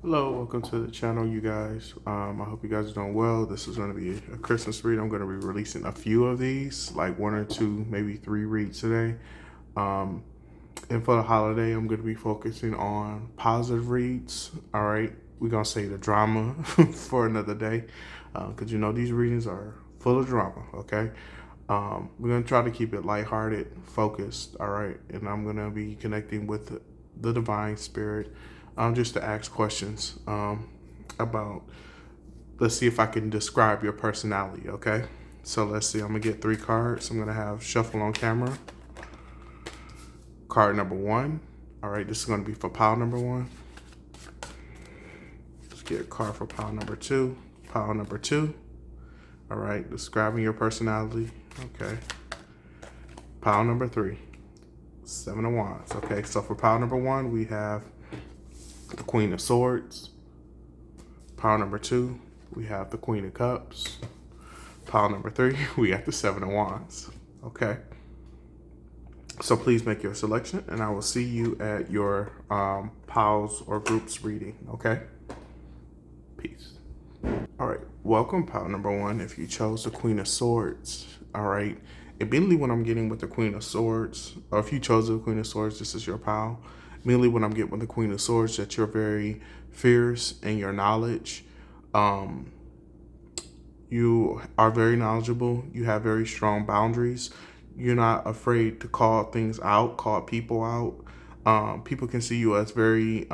Hello, welcome to the channel, you guys. I hope you guys are doing well. This is going to be a Christmas read. I'm going to be releasing a few of these, like one or two, maybe three reads today. And for the holiday, I'm going to be focusing on positive reads. All right, we're going to say the drama for another day, because these readings are full of drama. Okay, we're going to try to keep it lighthearted, focused. All right, and I'm going to be connecting with the divine spirit. Just to ask questions about, let's see if I can describe your personality, okay? So let's see, I'm gonna get 3 cards. I'm gonna have shuffle on camera. Card number 1. All right, this is gonna be for pile number 1. Let's get a card for pile number 2. Pile number 2. All right, describing your personality, okay. Pile number 3. 7 of Wands, okay. So for pile number 1, we have the Queen of Swords. Pile number 2, we have the Queen of Cups. Pile number 3, we got the 7 of Wands. Okay. So please make your selection, and I will see you at your piles or groups reading. Okay. Peace. All right. Welcome, pile number 1. If you chose the Queen of Swords, all right. Immediately when I'm getting with the Queen of Swords, or if you chose the Queen of Swords, this is your pile. Immediately when I'm getting with the Queen of Swords, that you're very fierce in your knowledge. You are very knowledgeable. You have very strong boundaries. You're not afraid to call things out, call people out. People can see you as very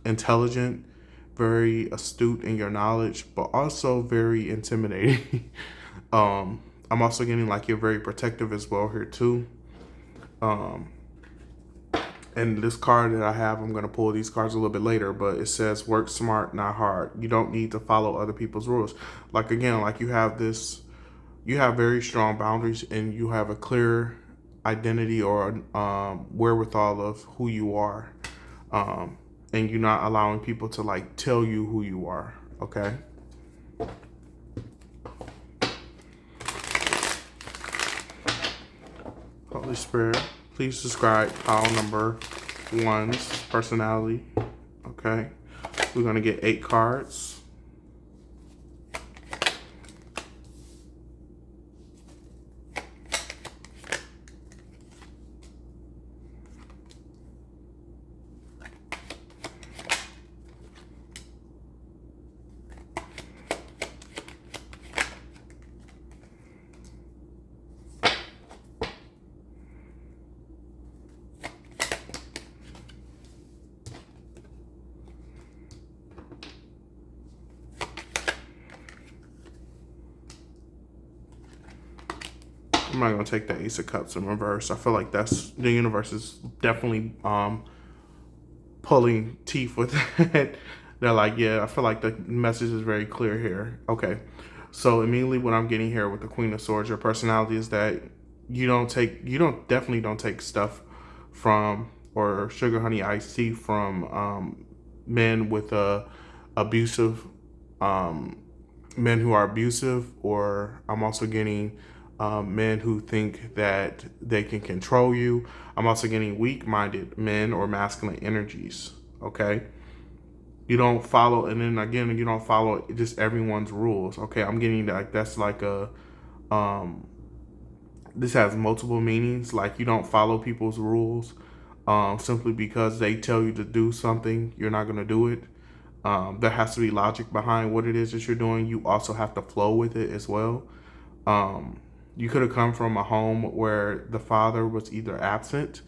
intelligent, very astute in your knowledge, but also very intimidating. I'm also getting like you're very protective as well here too. And this card that I have, I'm going to pull these cards a little bit later, but it says work smart, not hard. You don't need to follow other people's rules. Like, again, like you have very strong boundaries, and you have a clear identity or wherewithal of who you are. And you're not allowing people to like tell you who you are. Okay. Holy Spirit, please describe pile number 1's personality. Okay. We're going to get 8 cards. I'm not going to take the Ace of Cups in reverse. I feel like that's the universe is definitely pulling teeth with that. They're like, yeah, I feel like the message is very clear here. Okay. So immediately what I'm getting here with the Queen of Swords, your personality is that you definitely don't take stuff from, or sugar honey iced tea from men with abusive, men who are abusive, or I'm also getting men who think that they can control you. I'm also getting weak-minded men or masculine energies, okay? You don't follow, and then again, you don't follow just everyone's rules, okay? I'm getting like, that's like a, this has multiple meanings. Like, you don't follow people's rules simply because they tell you to do something, you're not going to do it. There has to be logic behind what it is that you're doing. You also have to flow with it as well. You could have come from a home where the father was either absent,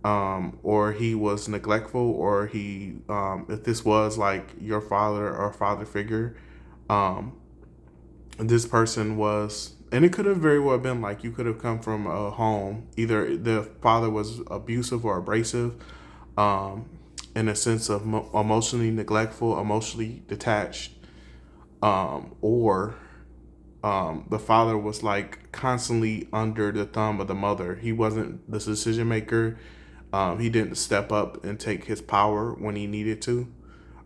or he was neglectful, or he, if this was like your father or father figure, this person was, and it could have very well been like you could have come from a home, either the father was abusive or abrasive, in a sense of emotionally neglectful, emotionally detached, or the father was like constantly under the thumb of the mother. He wasn't the decision maker. He didn't step up and take his power when he needed to.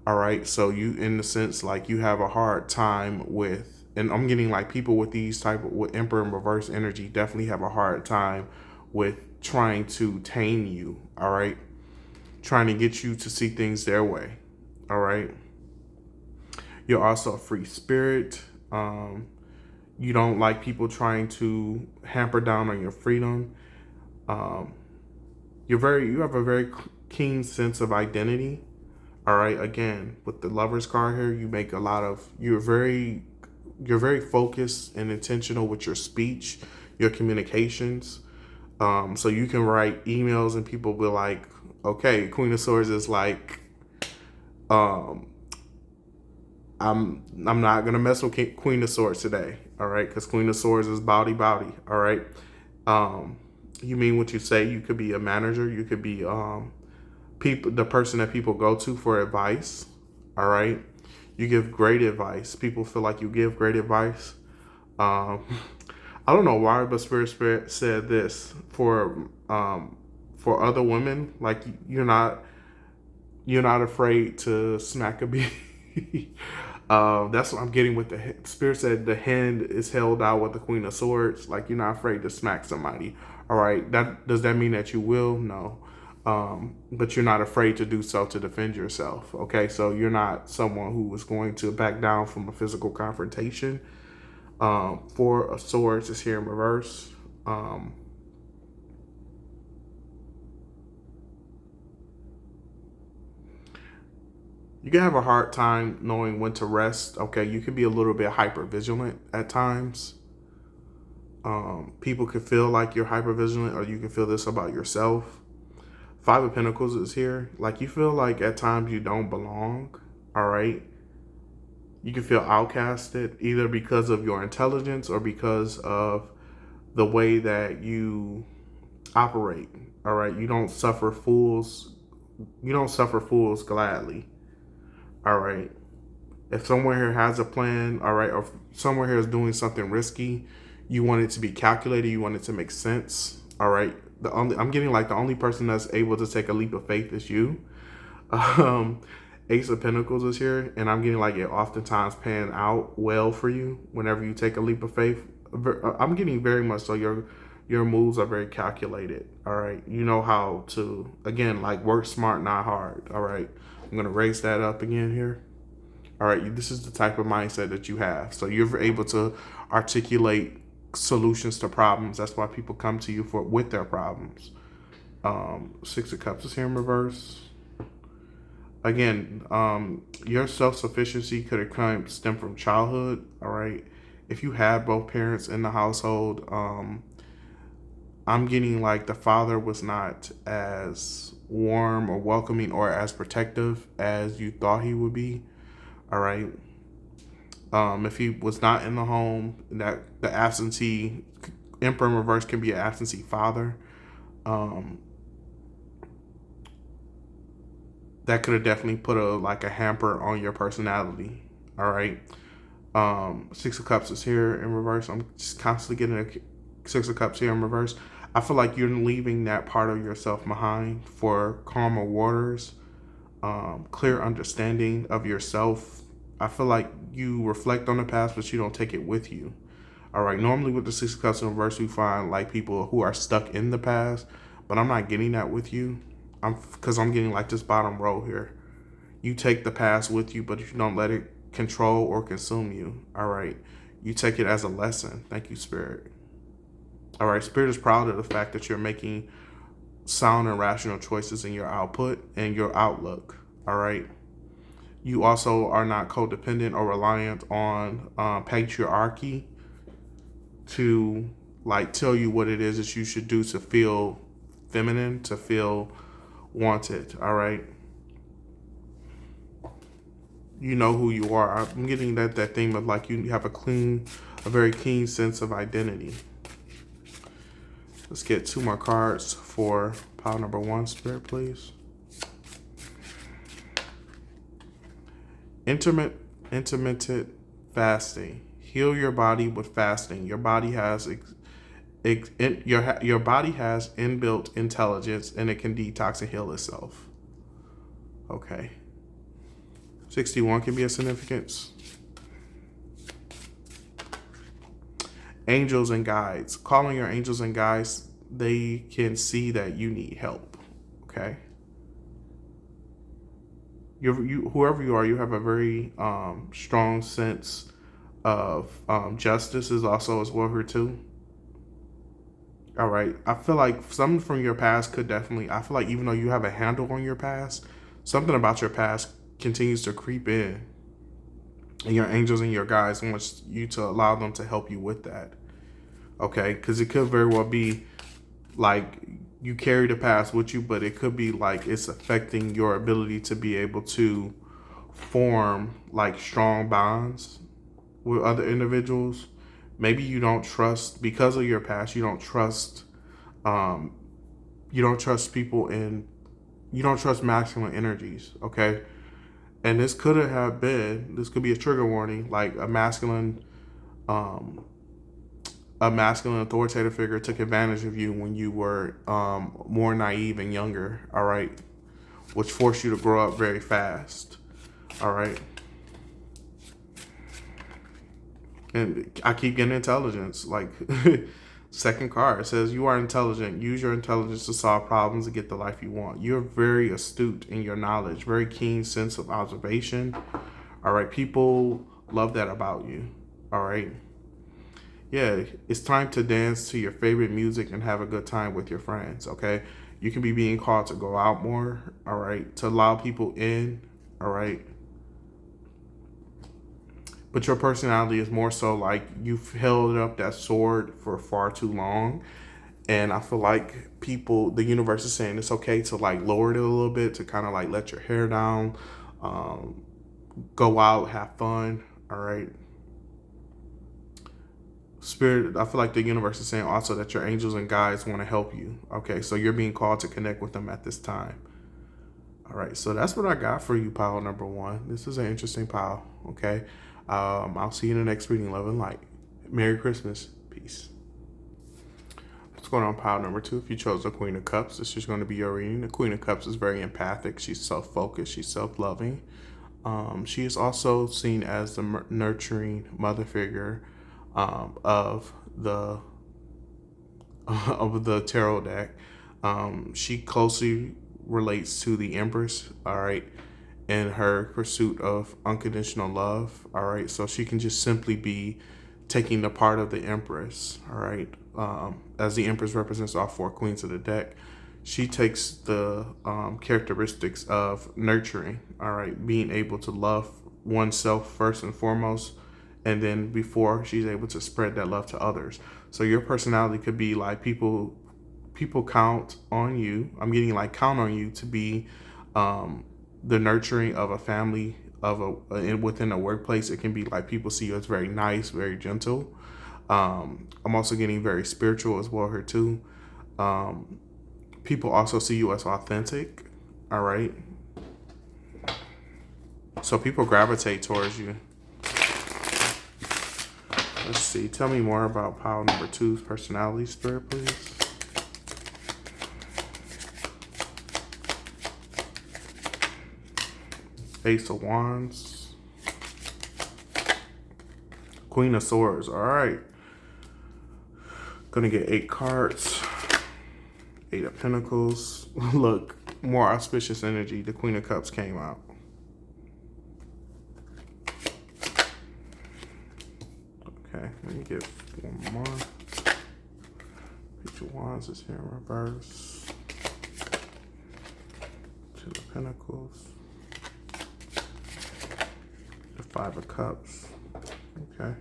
All right. So you, in the sense, like you have a hard time with, and I'm getting like people with these type of, with Emperor and reverse energy definitely have a hard time with trying to tame you. All right. Trying to get you to see things their way. All right. You're also a free spirit. You don't like people trying to hamper down on your freedom. Um, you have a very keen sense of identity. All right. Again, with the Lover's card here, you make a lot of, you're very focused and intentional with your speech, your communications. So you can write emails and people will like, okay, Queen of Swords is like, um, I'm not gonna mess with Queen of Swords today, all right? Because Queen of Swords is body, all right? Um, you mean what you say. You could be a manager. You could be the person that people go to for advice, all right? You give great advice. People feel like you give great advice. Um, I don't know why, but Spirit said this for other women, like you're not afraid to smack a bee. That's what I'm getting with the Spirit said the hand is held out with the Queen of Swords. Like you're not afraid to smack somebody. All right. Does that mean that you will? No. But you're not afraid to do so to defend yourself. Okay. So you're not someone who is going to back down from a physical confrontation. Four of Swords is here in reverse. You can have a hard time knowing when to rest. Okay, you can be a little bit hyper vigilant at times. People can feel like you're hyper vigilant, or you can feel this about yourself. Five of Pentacles is here. Like you feel like at times you don't belong. All right. You can feel outcasted either because of your intelligence or because of the way that you operate. All right. You don't suffer fools. You don't suffer fools gladly. All right. If someone here has a plan, all right, or if someone here is doing something risky, you want it to be calculated, you want it to make sense. All right. I'm getting like the only person that's able to take a leap of faith is you. Ace of Pentacles is here, and I'm getting like it oftentimes pan out well for you whenever you take a leap of faith. I'm getting very much so your moves are very calculated. All right. You know how to, again, like work smart, not hard. All right. I'm going to raise that up again here. All right. This is the type of mindset that you have. So you're able to articulate solutions to problems. That's why people come to you with their problems. Six of Cups is here in reverse. Again, your self-sufficiency could have stemmed from childhood. All right. If you had both parents in the household, I'm getting like the father was not as warm or welcoming or as protective as you thought he would be. All right. If he was not in the home, that the absentee Emperor in reverse can be an absentee father. That could have definitely put a hamper on your personality. All right. Six of Cups is here in reverse. I'm just constantly getting a Six of Cups here in reverse. I feel like you're leaving that part of yourself behind for calmer waters, clear understanding of yourself. I feel like you reflect on the past, but you don't take it with you. All right. Normally with the Six of Cups in reverse, we find like people who are stuck in the past, but I'm not getting that with you. Because I'm getting like this bottom row here. You take the past with you, but if you don't let it control or consume you, all right, you take it as a lesson. Thank you, Spirit. All right, Spirit is proud of the fact that you're making sound and rational choices in your output and your outlook. All right. You also are not codependent or reliant on patriarchy to like tell you what it is that you should do to feel feminine, to feel wanted. All right. You know who you are. I'm getting that theme of like you have a very keen sense of identity. Let's get two more cards for pile number one, Spirit, please. Intermittent fasting. Heal your body with fasting. Your body has your body has inbuilt intelligence, and it can detox and heal itself. Okay. 61 can be a significance. Angels and guides. Calling your angels and guides, they can see that you need help. Okay. whoever you are, you have a very strong sense of justice is also as well here too. All right. I feel like something from your past could definitely, I feel like even though you have a handle on your past, something about your past continues to creep in. And your angels and your guides wants you to allow them to help you with that. Okay. Because it could very well be like you carry the past with you, but it could be like it's affecting your ability to be able to form like strong bonds with other individuals. Maybe you don't trust because of your past. Um, you don't trust people in. You don't trust masculine energies. Okay, and this could have been. This could be a trigger warning, like um, a masculine authoritative figure took advantage of you when you were more naive and younger. All right, which forced you to grow up very fast. All right. And I keep getting intelligence. Like, second card, it says, you are intelligent. Use your intelligence to solve problems and get the life you want. You're very astute in your knowledge, very keen sense of observation. All right. People love that about you. All right. Yeah. It's time to dance to your favorite music and have a good time with your friends. Okay. You can be being called to go out more. All right. To allow people in. All right. But your personality is more so like you've held up that sword for far too long. And I feel like the universe is saying it's okay to like lower it a little bit, to kind of like let your hair down, um, go out, have fun. All right. Spirit, I feel like the universe is saying also that your angels and guides want to help you. Okay. So you're being called to connect with them at this time. All right. So that's what I got for you, pile number one. This is an interesting pile. Okay. I'll see you in the next reading. Love and light. Merry Christmas. Peace. Let's go on pile number two. If you chose the Queen of Cups, this is going to be your reading. The Queen of Cups is very empathic. She's self-focused. She's self-loving. She is also seen as the nurturing mother figure of the of the tarot deck. She closely relates to the Empress. All right. In her pursuit of unconditional love. All right. So she can just simply be taking the part of the Empress. All right. As the Empress represents all four queens of the deck, she takes the characteristics of nurturing. All right. Being able to love oneself first and foremost. And then before she's able to spread that love to others. So your personality could be like people count on you. I'm getting like count on you to be the nurturing of a family, within a workplace. It can be like people see you as very nice, very gentle. I'm also getting very spiritual as well here too. People also see you as authentic. All right. So people gravitate towards you. Let's see. Tell me more about pile number two's personality, Spirit, please. Ace of Wands. Queen of Swords. All right. Gonna get 8 cards. 8 of Pentacles. Look, more auspicious energy. The Queen of Cups came out. Okay, let me get one more. Page of Wands is here in reverse. 2 of Pentacles. The 5 of Cups. Okay.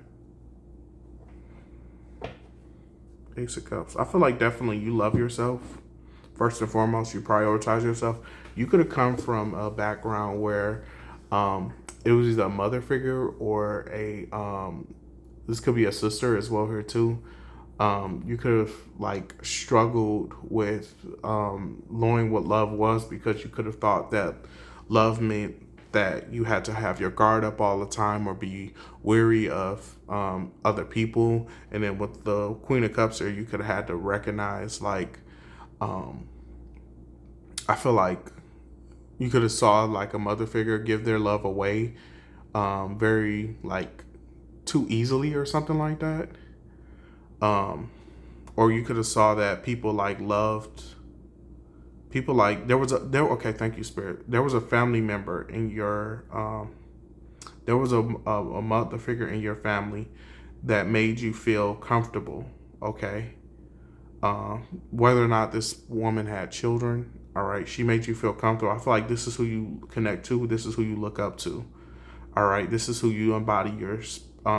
Ace of Cups. I feel like definitely you love yourself. First and foremost, you prioritize yourself. You could have come from a background where it was either a mother figure or this could be a sister as well here too. You could have like struggled with knowing what love was, because you could have thought that love meant that you had to have your guard up all the time or be weary of other people. And then with the Queen of Cups there, you could have had to recognize like, I feel like you could have saw like a mother figure give their love away very like too easily or something like that. Or you could have saw that people like loved people like okay, thank you, Spirit. There was a family member in your there was a mother figure in your family that made you feel comfortable, okay? Whether or not this woman had children, all right, she made you feel comfortable. I feel like this is who you connect to. This is who you look up to, all right? This is who you embody your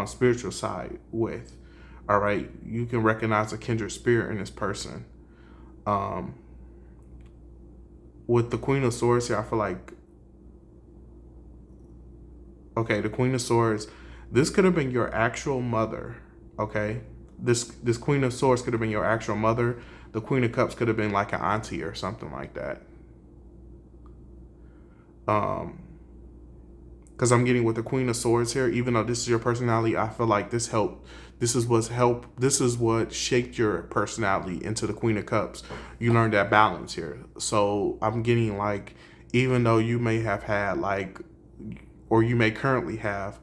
spiritual side with, all right? You can recognize a kindred spirit in this person. With the Queen of Swords here, I feel like, okay, the Queen of Swords, this could have been your actual mother, okay? This Queen of Swords could have been your actual mother. The Queen of Cups could have been like an auntie or something like that. Because I'm getting with the Queen of Swords here, even though this is your personality, I feel like this helped. This is what shaped your personality into the Queen of Cups. You learned that balance here. So I'm getting like, even though you may have had like, or you may currently have,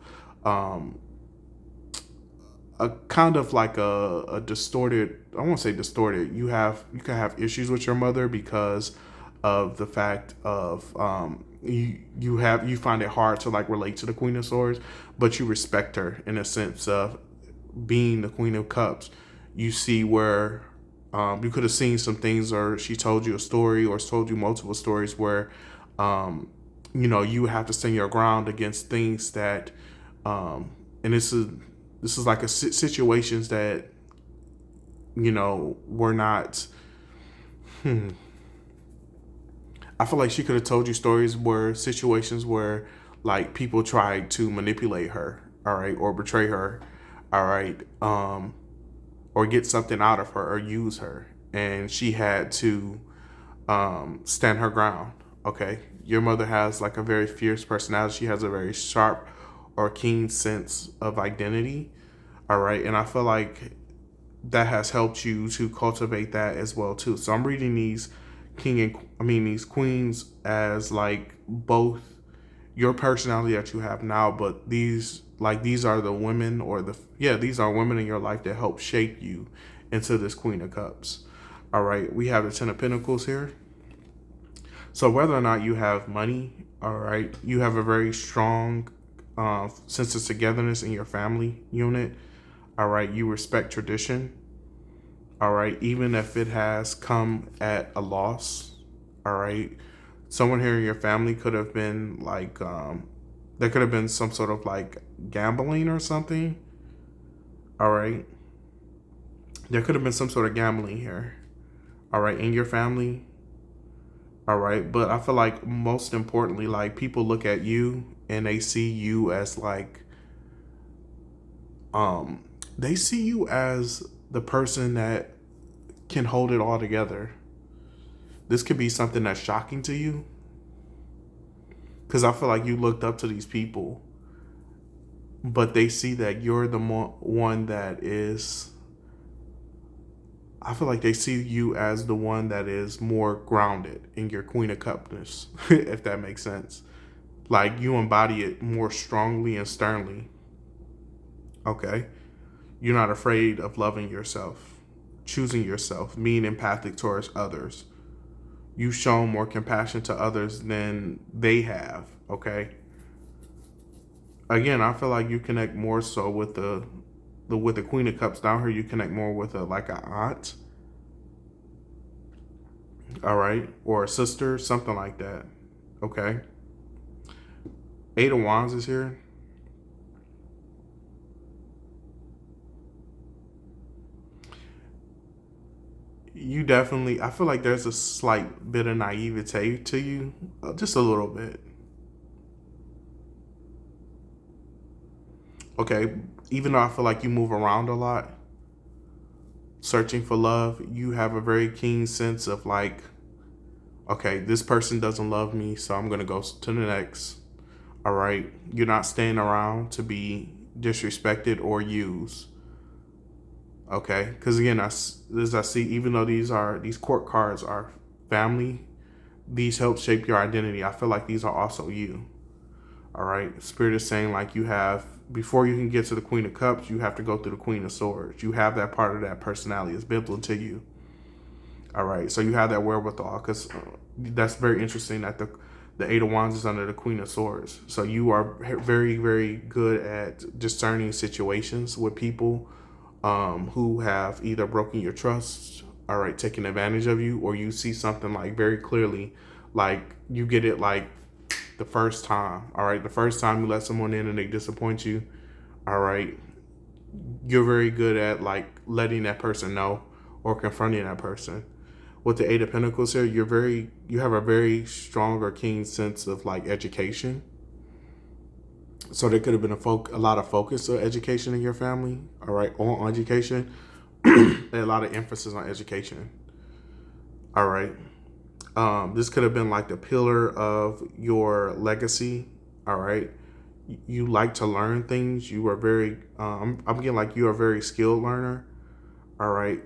a kind of like a distorted, I won't say distorted, you can have issues with your mother because of the fact of you find it hard to like relate to the Queen of Swords, but you respect her in a sense of being the Queen of Cups. You see where you could have seen some things, or she told you a story or told you multiple stories where you have to stand your ground against things that and this is like situations that were not. I feel like she could have told you stories where situations where like people tried to manipulate her, all right, or betray her, all right, or get something out of her or use her, and she had to stand her ground. Okay, your mother has like a very fierce personality. She has a very sharp or keen sense of identity, all right, and I feel like that has helped you to cultivate that as well too. So I'm reading these these queens as like both your personality that you have now, but these are the women, or these are women in your life that help shape you into this Queen of Cups. All right, we have the Ten of Pentacles here. So whether or not you have money, all right, you have a very strong sense of togetherness in your family unit. All right, you respect tradition. All right, even if it has come at a loss. All right, someone here in your family could have been like, there could have been some sort of like gambling or something. All right, there could have been some sort of gambling here. All right, in your family. All right, but I feel like most importantly, like people look at you and they see you as like, they see you as the person that can hold it all together. This could be something that's shocking to you, because I feel like you looked up to these people, but they see that you're the one that is, I feel like they see you as the one that is more grounded in your Queen of Cupness, if that makes sense. Like you embody it more strongly and sternly. Okay? You're not afraid of loving yourself, choosing yourself, being empathic towards others. You've shown more compassion to others than they have, okay? Again, I feel like you connect more so with the Queen of Cups down here. You connect more with like an aunt, all right, or a sister, something like that, okay? Eight of Wands is here. You definitely, I feel like there's a slight bit of naivete to you, just a little bit. Okay, even though I feel like you move around a lot, searching for love, you have a very keen sense of like, okay, this person doesn't love me, so I'm going to go to the next. All right, you're not staying around to be disrespected or used. Okay, because again, as I see, even though these court cards are family, these help shape your identity. I feel like these are also you. All right, Spirit is saying like you have, before you can get to the Queen of Cups, you have to go through the Queen of Swords. You have that part of that personality. It's built into you. All right, so you have that wherewithal, because that's very interesting that the Eight of Wands is under the Queen of Swords. So you are very, very good at discerning situations with people who have either broken your trust, all right, taking advantage of you, or you see something like very clearly, like you get it like the first time, all right, the first time you let someone in and they disappoint you, all right, you're very good at like letting that person know or confronting that person. With the Eight of Pentacles here, you have a very strong or keen sense of like education. So there could have been a lot of focus on education in your family, all right, on education, and a lot of emphasis on education, all right. This could have been like the pillar of your legacy, all right. You like to learn things. You are very, I'm getting like you are a very skilled learner, all right.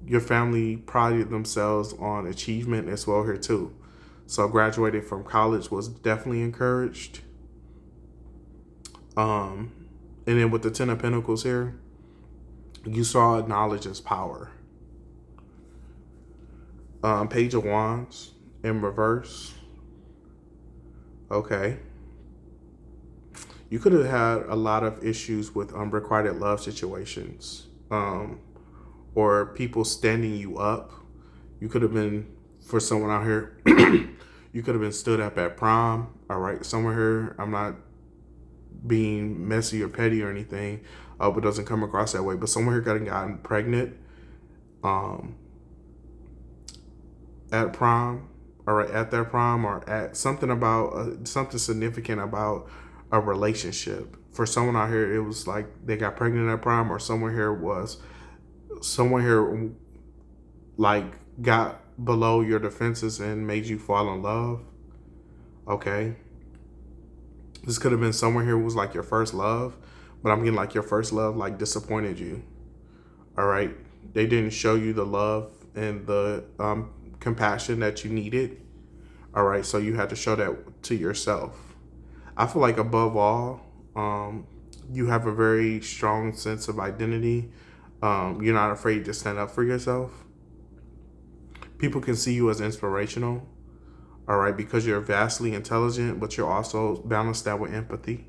Your family prided themselves on achievement as well here too. So graduating from college was definitely encouraged. And then with the Ten of Pentacles here, you saw knowledge as power. Page of Wands in reverse. Okay. You could have had a lot of issues with unrequited love situations. Or people standing you up. You could have been, for someone out here, you could have been stood up at prom. All right, somewhere here, I'm not being messy or petty or anything. I hope it doesn't come across that way. But someone here got gotten pregnant at prom, all right, at their prom, or at something about something significant about a relationship. For someone out here, it was like they got pregnant at prom, or someone here like got below your defenses and made you fall in love. Okay. This could have been someone here who was like your first love, but I'm getting like your first love like disappointed you. All right. They didn't show you the love and the compassion that you needed. All right. So you had to show that to yourself. I feel like above all, you have a very strong sense of identity. You're not afraid to stand up for yourself. People can see you as inspirational, all right, because you're vastly intelligent, but you're also balanced that with empathy.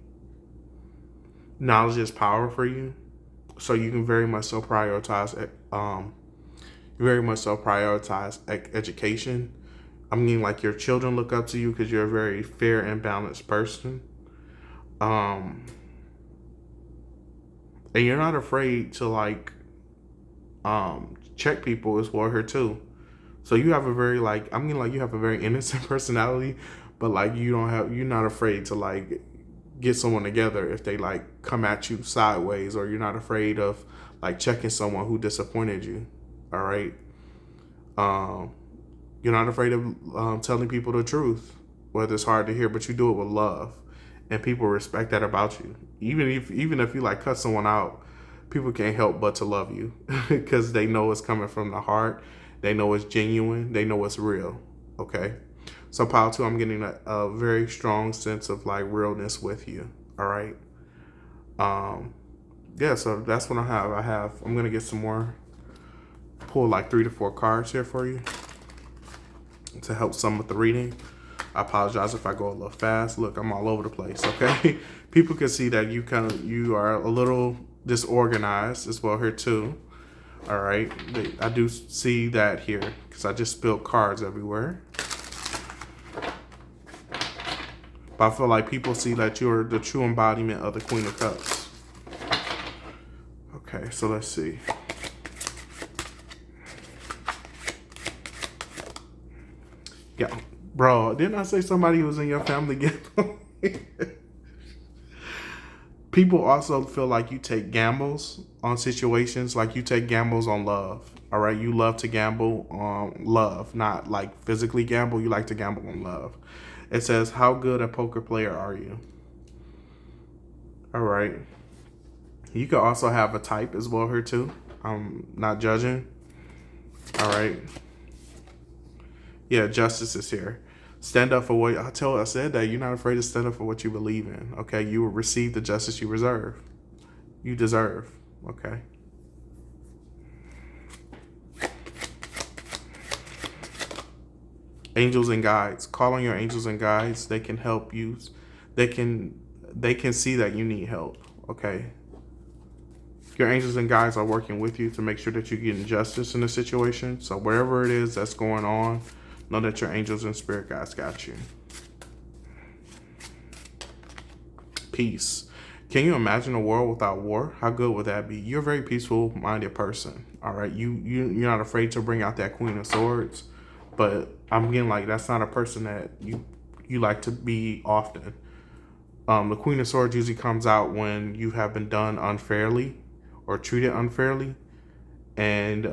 Knowledge is power for you, so you can very much so prioritize education. I mean, like your children look up to you because you're a very fair and balanced person. And you're not afraid to like check people as well here too. So you have a very like, I mean, like you have a very innocent personality, but like you're not afraid to like get someone together if they like come at you sideways, or you're not afraid of like checking someone who disappointed you. All right. You're not afraid of telling people the truth, whether it's hard to hear, but you do it with love, and people respect that about you. Even if you like cut someone out, people can't help but to love you because they know it's coming from the heart. They know it's genuine. They know it's real. Okay. So pile 2, I'm getting a very strong sense of like realness with you. All right. Yeah. So that's what I have. I'm going to get some more, pull like 3 to 4 cards here for you to help some with the reading. I apologize if I go a little fast. Look, I'm all over the place. Okay. People can see that you are a little disorganized as well here too. All right. I do see that here because I just spilled cards everywhere. But I feel like people see that you're the true embodiment of the Queen of Cups. Okay, so let's see. Yeah, bro, didn't I say somebody was in your family ghetto? People also feel like you take gambles on situations, like you take gambles on love. All right, you love to gamble on love, not like physically gamble. You like to gamble on love. It says, how good a poker player are you? All right. You could also have a type as well here too. I'm not judging. All right. Yeah, justice is here. Stand up for what I said that you're not afraid to stand up for what you believe in. Okay, you will receive the justice you deserve. Okay. Angels and guides. Call on your angels and guides. They can help you. They can see that you need help. Okay. Your angels and guides are working with you to make sure that you're getting justice in the situation. So wherever it is that's going on, know that your angels and spirit guides got you. Peace. Can you imagine a world without war? How good would that be? You're a very peaceful-minded person. All right. You're not afraid to bring out that Queen of Swords. But I'm getting like that's not a person that you like to be often. The Queen of Swords usually comes out when you have been done unfairly or treated unfairly, and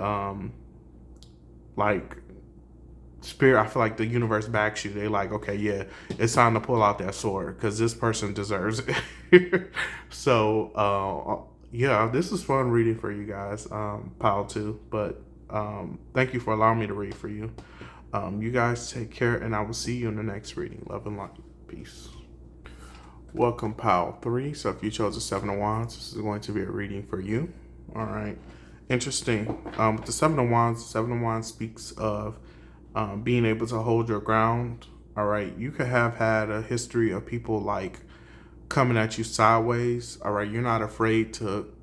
like spirit, I feel like the universe backs you. They like, okay, yeah, it's time to pull out that sword because this person deserves it. So yeah, this is fun reading for you guys, pile 2. But thank you for allowing me to read for you. You guys take care, and I will see you in the next reading. Love and light. Peace. Welcome, pile 3. So if you chose the 7 of Wands, this is going to be a reading for you. All right. Interesting. With the 7 of Wands speaks of being able to hold your ground. All right. You could have had a history of people like coming at you sideways. All right. You're not afraid to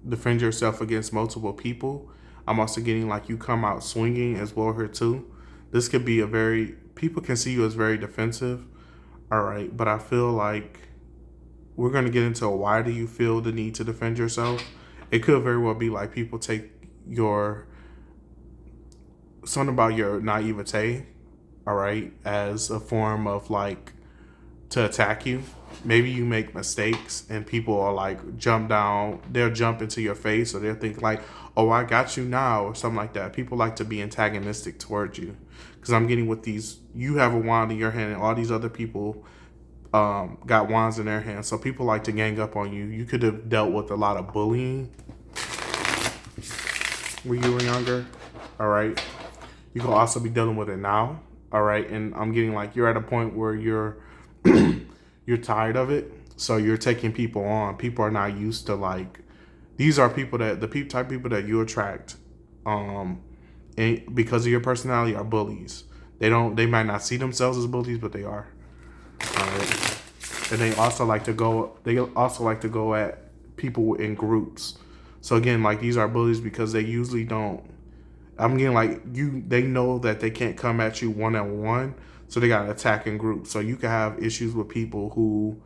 defend yourself against multiple people. I'm also getting like you come out swinging as well here too. This could be people can see you as very defensive. All right. But I feel like we're going to get into why do you feel the need to defend yourself? It could very well be like people take something about your naivete, all right, as a form of like to attack you. Maybe you make mistakes and people are like they'll jump into your face, or they'll think like, oh, I got you now, or something like that. People like to be antagonistic towards you because I'm getting with these, you have a wand in your hand and all these other people got wands in their hands. So people like to gang up on you. You could have dealt with a lot of bullying when you were younger, all right? You can also be dealing with it now, all right? And I'm getting like you're at a point where you're you're tired of it, so you're taking people on. People are not used to like, these are people that the type of people that you attract, and because of your personality, are bullies. They might not see themselves as bullies, but they are. All right, and they also like to go at people in groups. So again, like these are bullies because they usually don't. I'm getting like they know that they can't come at you one-on-one, so they got to attack in groups. So you can have issues with people who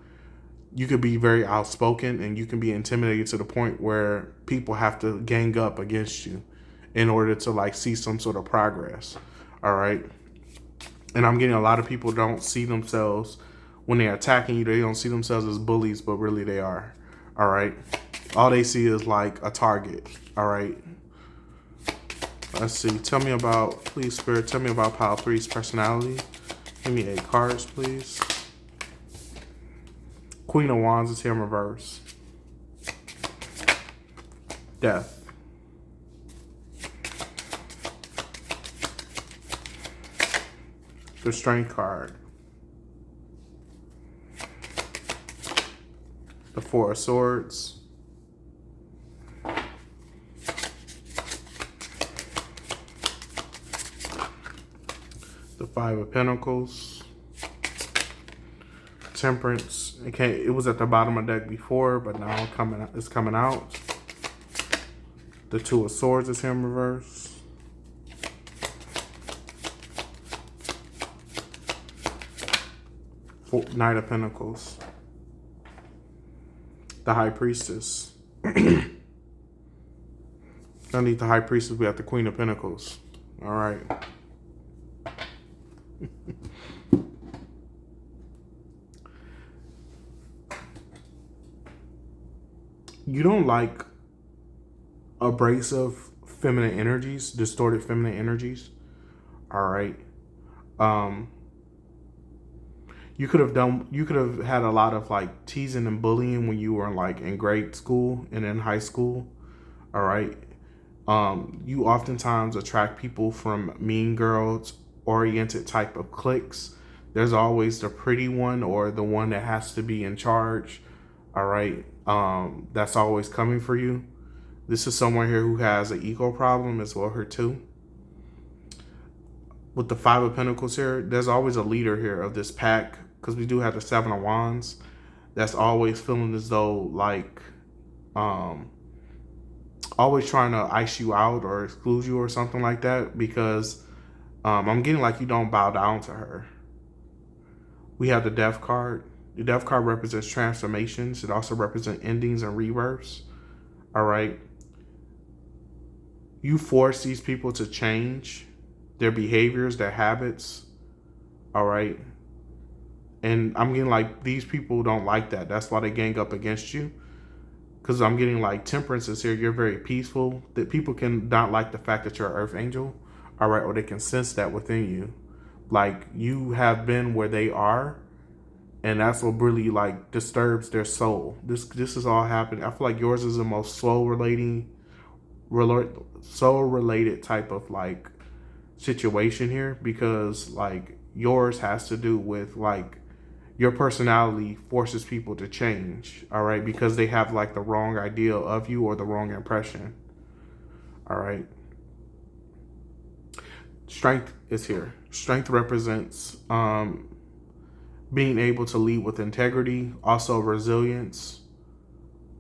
you could be very outspoken and you can be intimidated to the point where people have to gang up against you in order to like see some sort of progress. All right. And I'm getting a lot of people don't see themselves when they're attacking you. They don't see themselves as bullies, but really they are. All right. All they see is like a target. All right. Let's see. Please, Spirit, tell me about pile 3's personality. Give me 8 cards, please. Queen of Wands is here in reverse. Death. The Strength card. The 4 of Swords. The 5 of Pentacles. Temperance. It was at the bottom of the deck before, but now it's coming out. The 2 of Swords is here in reverse. Knight of Pentacles. The High Priestess. Underneath the High Priestess, we have the Queen of Pentacles. All right. You don't like abrasive feminine energies, distorted feminine energies. All right. You could have had a lot of like teasing and bullying when you were like in grade school and in high school. All right. You oftentimes attract people from mean girls oriented type of cliques. There's always the pretty one or the one that has to be in charge. All right. That's always coming for you. This is someone here who has an ego problem as well here too. with the Five of Pentacles here, there's always a leader here of this pack, because we do have the Seven of Wands that's always feeling as though like always trying to ice you out or exclude you or something like that, because I'm getting like you don't bow down to her. We have the Death card. The Death card represents transformations. It also represents endings and rebirths. All right. You force these people to change their behaviors, their habits. All right. And I'm getting like these people don't like that. That's why they gang up against you. Because I'm getting like Temperance is here. You're very peaceful. That people can not like the fact that you're an Earth Angel. All right. Or they can sense that within you. Like you have been where they are. And that's what really like disturbs their soul. This is all happening. I feel like yours is the most soul related type of like situation here, because like yours has to do with like your personality forces people to change. All right, because they have like the wrong idea of you or the wrong impression. All right. Strength is here. Strength represents being able to lead with integrity, also resilience,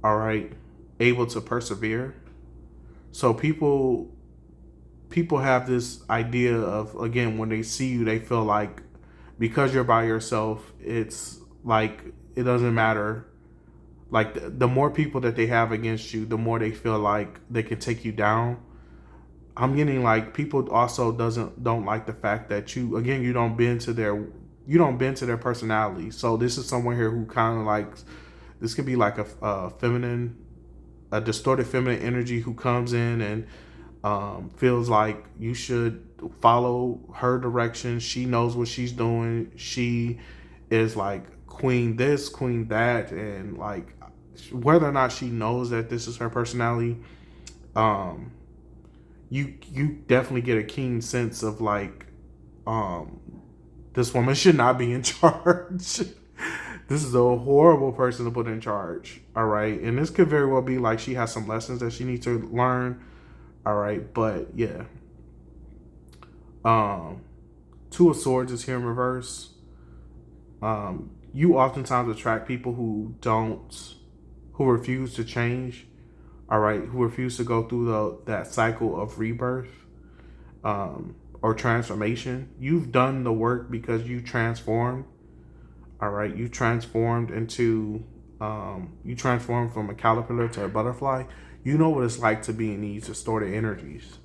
all right, able to persevere. So people have this idea of, again, when they see you, they feel like because you're by yourself, it's like it doesn't matter. Like the more people that they have against you, the more they feel like they can take you down. I'm getting like people also don't like the fact that you don't bend to their personality. So this is someone here who kind of like, this could be like a distorted feminine energy who comes in and feels like you should follow her direction. She knows what she's doing. She is like queen this, queen that, and like whether or not she knows that this is her personality, you definitely get a keen sense of like this woman should not be in charge. This is a horrible person to put in charge. All right. And this could very well be like she has some lessons that she needs to learn. All right. But yeah. Two of Swords is here in reverse. You oftentimes attract people who refuse to change. All right. Who refuse to go through that cycle of rebirth. Or transformation. You've done the work because you transformed. All right, you transformed from a caterpillar to a butterfly. You know what it's like to be in these distorted energies.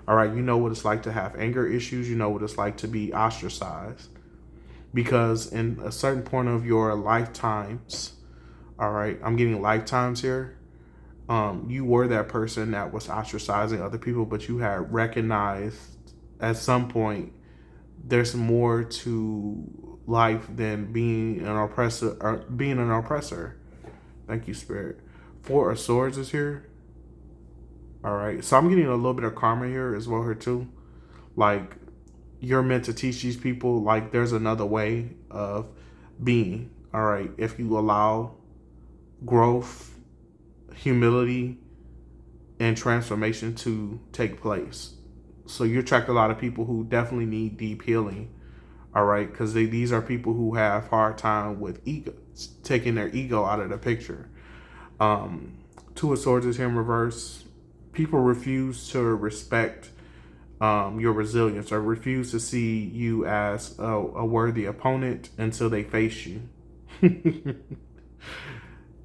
All right, you know what it's like to have anger issues. You know what it's like to be ostracized, because in a certain point of your lifetimes, all right, I'm getting lifetimes here. You were that person that was ostracizing other people, but you had recognized at some point there's more to life than being an oppressor. Thank you, Spirit. Four of Swords is here. All right. So I'm getting a little bit of karma here as well here too. Like you're meant to teach these people like there's another way of being. All right. If you allow growth, humility, and transformation to take place. So you attract a lot of people who definitely need deep healing, all right? Because these are people who have hard time with ego, taking their ego out of the picture. Two of Swords is here in reverse. People refuse to respect your resilience or refuse to see you as a worthy opponent until they face you.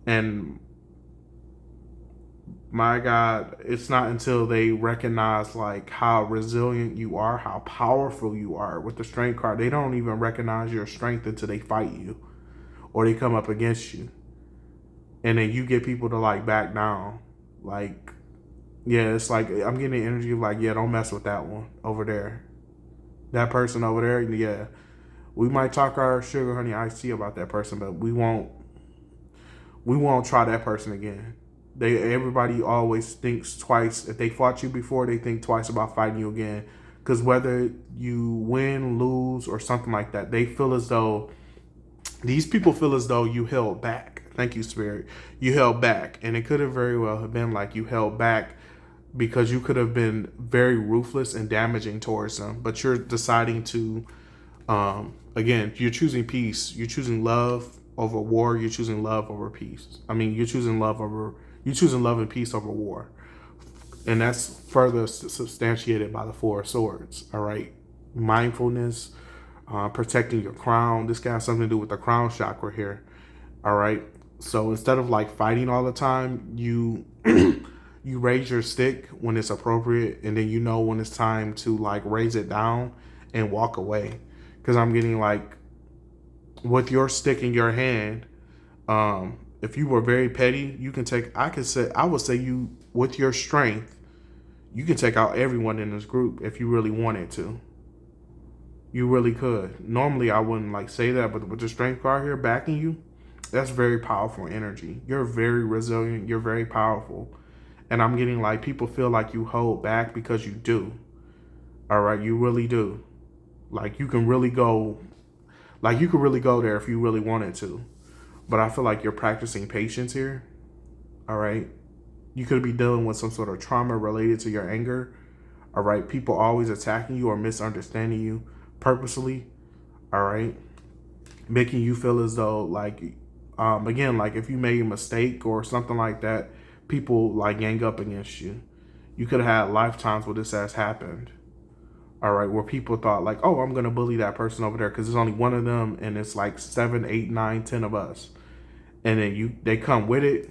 And my God, it's not until they recognize like how resilient you are, how powerful you are with the Strength card. They don't even recognize your strength until they fight you or they come up against you. And then you get people to like back down. Like, yeah, it's like I'm getting the energy of like, yeah, don't mess with that one over there. That person over there, yeah. We might talk our sugar honey iced tea about that person, but we won't try that person again. Everybody always thinks twice. If they fought you before, they think twice about fighting you again. Because whether you win, lose, or something like that, these people feel as though you held back. Thank you, Spirit. You held back. And it could have very well have been like you held back because you could have been very ruthless and damaging towards them, but you're deciding to, again, you're choosing peace. You're choosing love over war. You're choosing love over peace. I mean, you're choosing love and peace over war. And that's further substantiated by the Four of Swords. All right. Mindfulness, protecting your crown. This guy has something to do with the crown chakra here. All right. So instead of like fighting all the time, you you raise your stick when it's appropriate, and then you know when it's time to like raise it down and walk away. Because I'm getting like, with your stick in your hand, if you were very petty, you can take. I would say you, with your strength, you can take out everyone in this group if you really wanted to. You really could. Normally, I wouldn't like say that, but with the strength card here backing you, that's very powerful energy. You're very resilient. You're very powerful. And I'm getting like, people feel like you hold back because you do. All right, you really do. Like you can really go there if you really wanted to. But I feel like you're practicing patience here. All right. You could be dealing with some sort of trauma related to your anger. All right. People always attacking you or misunderstanding you purposely. All right. Making you feel as though like, again, like if you made a mistake or something like that, people like gang up against you. You could have had lifetimes where this has happened. All right, where people thought like, oh, I'm gonna bully that person over there because there's only one of them, and it's like 7, 8, 9, 10 of us, and then they come with it,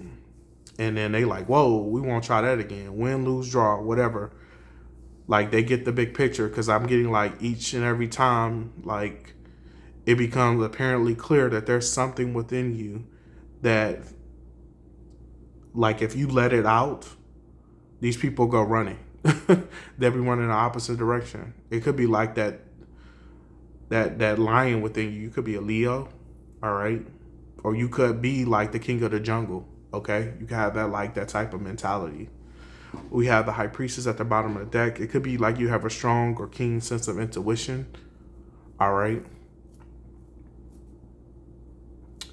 and then they like, whoa, we won't try that again. Win, lose, draw, whatever. Like they get the big picture, because I'm getting like each and every time like it becomes apparently clear that there's something within you that, like, if you let it out, these people go running. They'll be running in the opposite direction. It could be like that lion within you. You could be a Leo, all right? Or you could be like the king of the jungle, okay? You can have that type of mentality. We have the High Priestess at the bottom of the deck. It could be like you have a strong or keen sense of intuition, all right?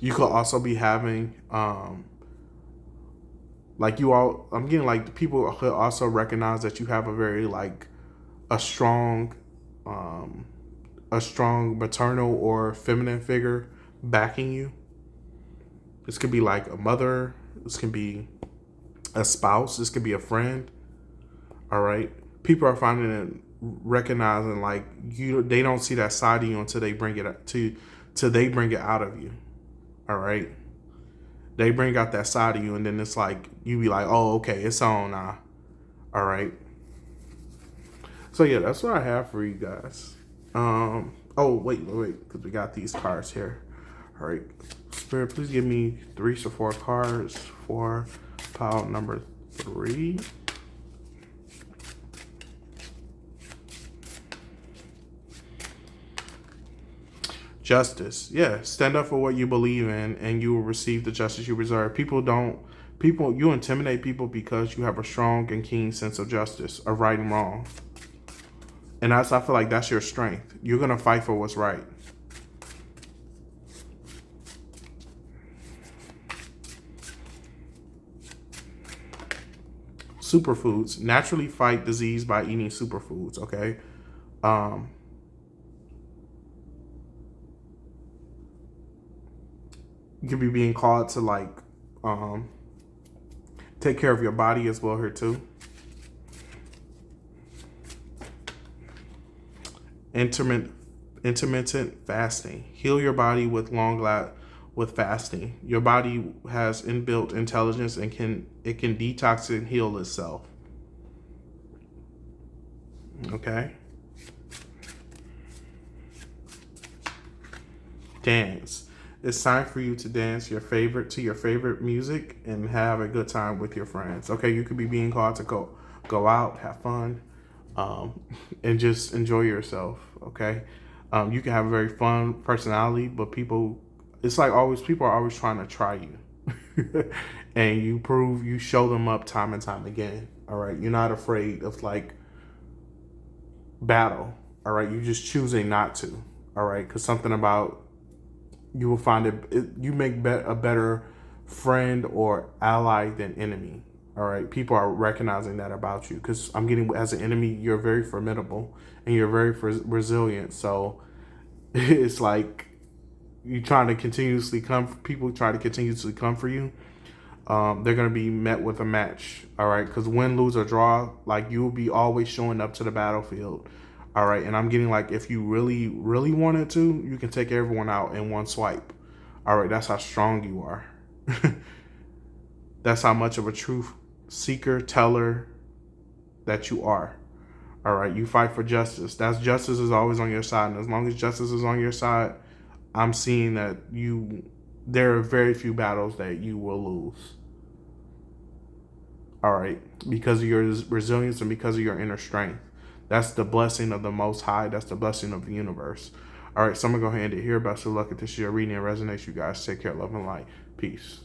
You could also be having, I'm getting like the people could also recognize that you have a very like a strong maternal or feminine figure backing you. This could be like a mother. This can be a spouse. This could be a friend. All right. People are finding it, recognizing like they don't see that side of you until they bring it out of you. All right. They bring out that side of you, and then it's like, you be like, oh, okay, it's on now. All right. So, yeah, that's what I have for you guys. Oh, wait, because we got these cards here. All right. Spirit, please give me 3 support cards for pile number 3. Justice. Yeah, stand up for what you believe in, and you will receive the justice you deserve. You intimidate people because you have a strong and keen sense of justice, of right and wrong. And I feel like that's your strength. You're going to fight for what's right. Superfoods. Naturally fight disease by eating superfoods, okay? You could be being called to like take care of your body as well here too. Intermittent fasting. Heal your body with with fasting. Your body has inbuilt intelligence and can detox and heal itself. Okay. Dance. It's time for you to dance your favorite music and have a good time with your friends. Okay, you could be being called to go out, have fun, and just enjoy yourself. Okay, you can have a very fun personality, but people are always trying to try you, and you show them up time and time again. All right, you're not afraid of like battle. All right, you're just choosing not to. All right, because something about you will find you make a better friend or ally than enemy. All right, people are recognizing that about you, because I'm getting, as an enemy, you're very formidable and you're very resilient. So it's like you trying to continuously come. People try to continuously come for you. They're gonna be met with a match. All right, because win, lose, or draw, like you will be always showing up to the battlefield. All right, and I'm getting like, if you really, really wanted to, you can take everyone out in one swipe. All right, that's how strong you are. That's how much of a truth seeker, teller that you are. All right, you fight for justice. That's justice is always on your side, and as long as justice is on your side, I'm seeing that there are very few battles that you will lose. All right, because of your resilience and because of your inner strength. That's the blessing of the Most High. That's the blessing of the universe. All right, so I'm going to go ahead and end it here. Best of luck if this is your reading and resonates. You guys take care, love, and light. Peace.